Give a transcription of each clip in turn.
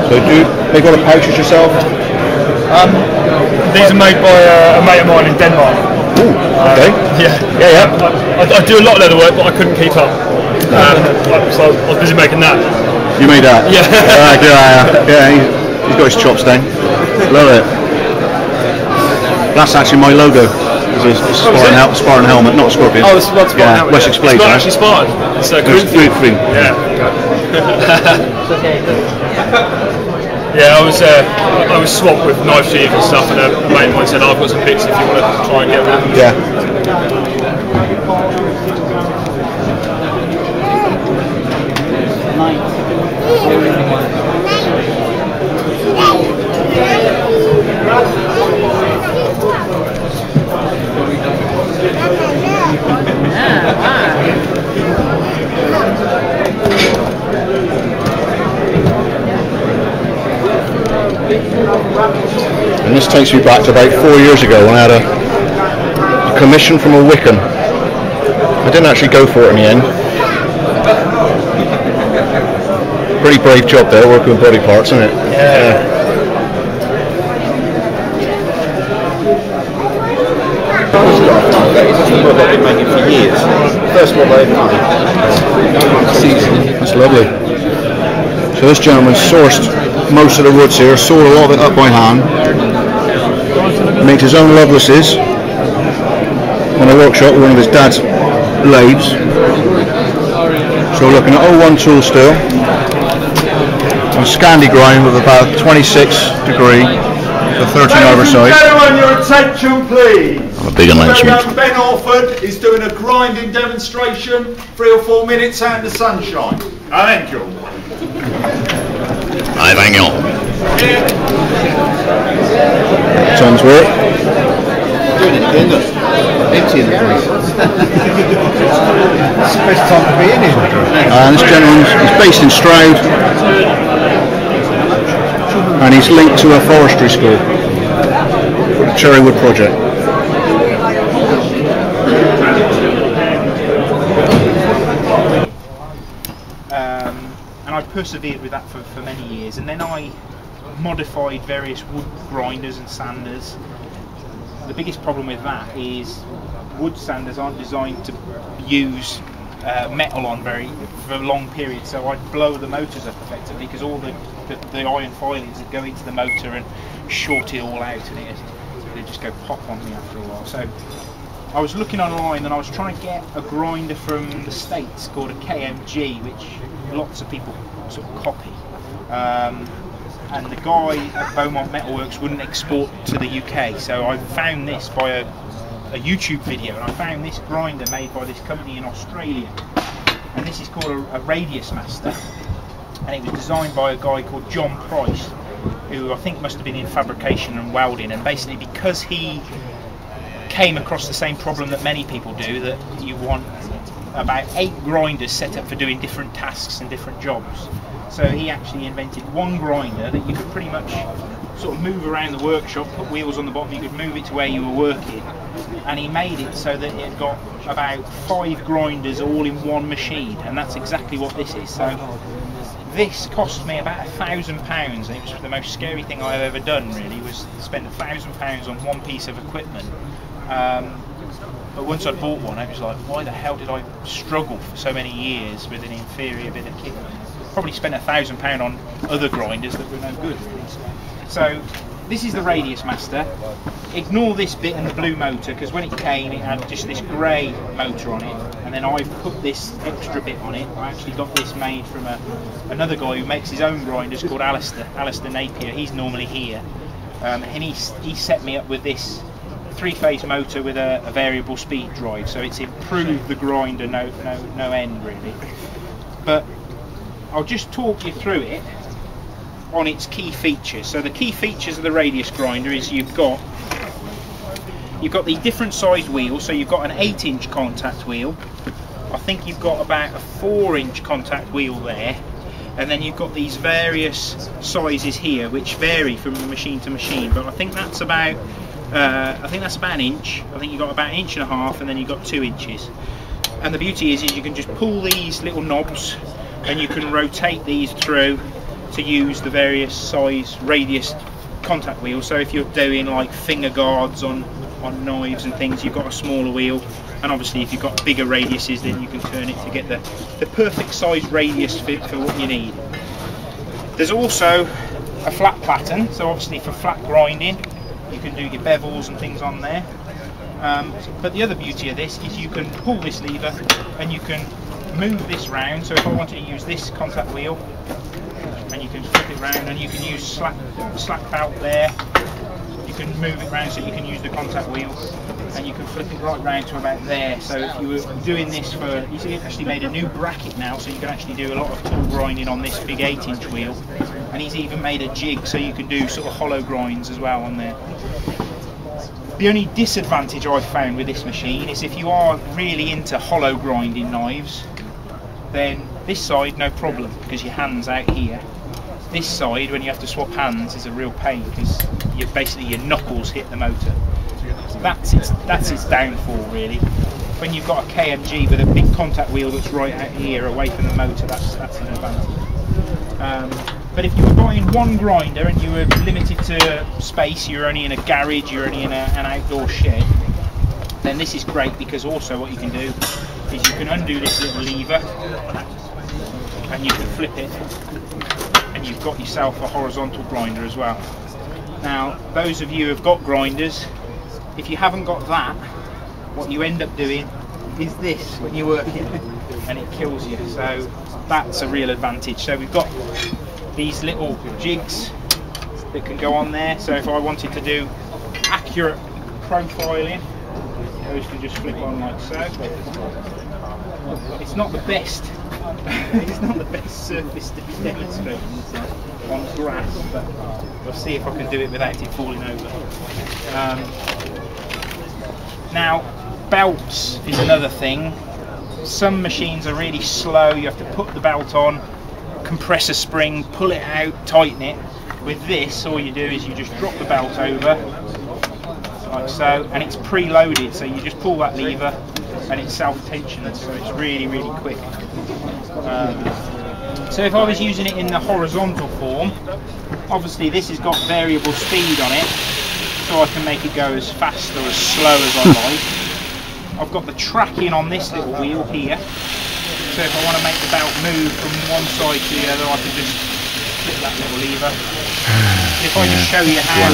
So do you make all the pouches yourself? These are made by a mate of mine in Denmark. Ooh, okay. Yeah. I do a lot of leather work, but I couldn't keep up. So I was busy making that. You made that? Yeah. Yeah, he's got his chops down. Love it. That's actually my logo. It's a Spartan helmet, not a Scorpion. Oh, this is not Spartan helmet. Wessex Blaze. It's not actually Spartan. It's Green. Yeah. Yeah, I was swamped with knife sheaths and stuff, and a mate of mine said, I've got some bits if you want to try and get them. Yeah. And this takes me back to about 4 years ago when I had a commission from a Wickham. I didn't actually go for it in the end. Pretty brave job there, working with body parts, isn't it? Yeah. They've been making for years. First one they've done. That's lovely. So this gentleman sourced most of the woods here, sawed a lot of it up by hand, makes his own Lovelaces in a workshop with one of his dad's lathes. So we're looking at 01 tool steel, a Scandi grind with about 26 degree for 13 overside. Gentlemen, your attention please. A big announcement. Ben Orford is doing a grinding demonstration, 3 or 4 minutes out in the sunshine. Thank you. I thank you. Tom's work. Doing it again, look. Empty in the place. It's the best time to be in here. And this gentleman is based in Stroud, and he's linked to a forestry school for the Cherrywood project. And I persevered with that for many years, and then I modified various wood grinders and sanders. The biggest problem with that is wood sanders aren't designed to use metal on for long periods, so I'd blow the motors up effectively because all the iron filings would go into the motor and short it all out, and it'd just go pop on me after a while. So I was looking online and I was trying to get a grinder from the States called a KMG, which lots of people sort of copy. And the guy at Beaumont Metalworks wouldn't export to the UK, so I found this by a YouTube video, and I found this grinder made by this company in Australia, and this is called a Radius Master, and it was designed by a guy called John Price, who I think must have been in fabrication and welding, and basically because he came across the same problem that many people do, that you want about 8 grinders set up for doing different tasks and different jobs. So he actually invented one grinder that you could pretty much sort of move around the workshop, put wheels on the bottom, you could move it to where you were working, and he made it so that it got about 5 grinders all in one machine, and that's exactly what this is. So this cost me about £1,000, and it was the most scary thing I've ever done, really, was to spend £1,000 on one piece of equipment. But once I bought one, I was like, why the hell did I struggle for so many years with an inferior bit of kit? Probably spent £1,000 on other grinders that were no good, really. So this is the Radius Master. Ignore this bit and the blue motor, because when it came it had just this grey motor on it, and then I've put this extra bit on it. I actually got this made from another guy who makes his own grinders called Alistair Napier. He's normally here, and he set me up with this 3-phase motor with a variable speed drive, so it's improved the grinder no end, really. But I'll just talk you through it on its key features. So the key features of the Radius grinder is you've got these different sized wheels. So you've got an 8-inch contact wheel, I think you've got about a 4-inch contact wheel there, and then you've got these various sizes here which vary from machine to machine, but I think that's about an inch. I think you've got about 1.5 inches, and then you've got 2 inches. And the beauty is you can just pull these little knobs and you can rotate these through, to use the various size radius contact wheels. So if you're doing like finger guards on knives and things, you've got a smaller wheel, and obviously if you've got bigger radiuses, then you can turn it to get the perfect size radius fit for what you need. There's also a flat pattern, so obviously for flat grinding you can do your bevels and things on there. But the other beauty of this is you can pull this lever and you can move this round. So if I wanted to use this contact wheel, and you can flip it round, and you can use slack belt there, you can move it round so you can use the contact wheel, and you can flip it right round to about there. So if you were doing this for, you see, actually made a new bracket now, so you can actually do a lot of tool grinding on this big 8-inch wheel, and he's even made a jig so you can do sort of hollow grinds as well on there. The only disadvantage I've found with this machine is if you are really into hollow grinding knives, then this side no problem because your hand's out here. This side, when you have to swap hands, is a real pain because your knuckles hit the motor. So that's its downfall really. When you've got a KMG with a big contact wheel that's right out here away from the motor, that's an advantage. But if you were buying one grinder and you were limited to space, you're only in a garage, you're only in an outdoor shed, then this is great because also what you can do is you can undo this little lever and you can flip it, and you've got yourself a horizontal grinder as well. Now those of you who have got grinders, if you haven't got that, what you end up doing is this when you're working, and it kills you. So that's a real advantage. So we've got these little jigs that can go on there, so if I wanted to do accurate profiling, those can just flip on like so. It's not the best it's not the best surface to be demonstrating on grass, but we'll see if I can do it without it falling over. Now belts is another thing. Some machines are really slow, you have to put the belt on, compress a spring, pull it out, tighten it. With this, all you do is you just drop the belt over like so, and it's pre-loaded, so you just pull that lever and it's self-tensioning, so it's really quick. So if I was using it in the horizontal form, obviously this has got variable speed on it, so I can make it go as fast or as slow as I like. I've got the tracking on this little wheel here, so if I want to make the belt move from one side to the other, I can just flip that little lever. If I just show you how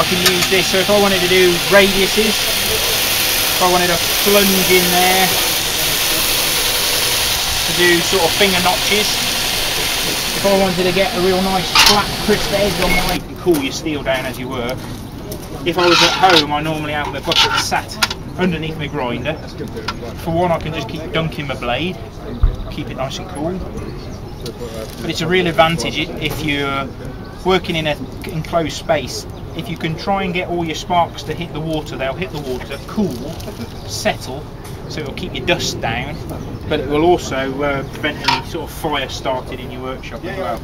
I can use this, so if I wanted to do radiuses, if I wanted to plunge in there to do sort of finger notches, if I wanted to get a real nice flat crisp edge on my, you can cool your steel down as you work. If I was at home, I normally have my bucket sat underneath my grinder. For one, I can just keep dunking my blade, keep it nice and cool. But it's a real advantage if you're working in an enclosed space. If you can try and get all your sparks to hit the water, they'll hit the water, cool, settle, so it'll keep your dust down, but it will also prevent any sort of fire started in your workshop as well.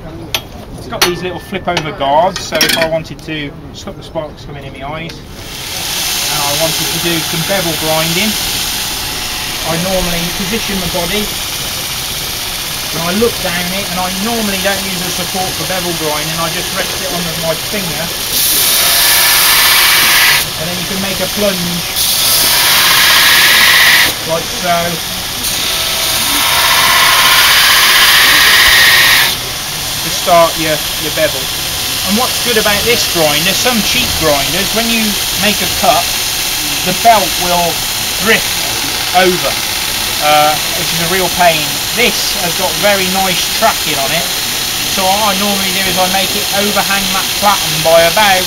It's got these little flip over guards, so if I wanted to stop the sparks coming in my eyes, and I wanted to do some bevel grinding, I normally position my body and I look down it, and I normally don't use the support for bevel grinding, I just rest it on my finger, and then you can make a plunge like so. To start your bevel. And what's good about this grinder, some cheap grinders, when you make a cut, the belt will drift over, which is a real pain. This has got very nice tracking on it, so what I normally do is I make it overhang that platen by about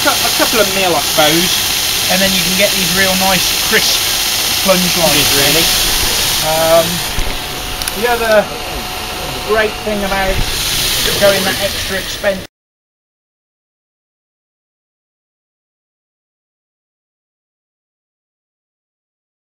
a couple of mil, I suppose, and then you can get these real nice crisp plunge lines really. The other great thing about going that extra expense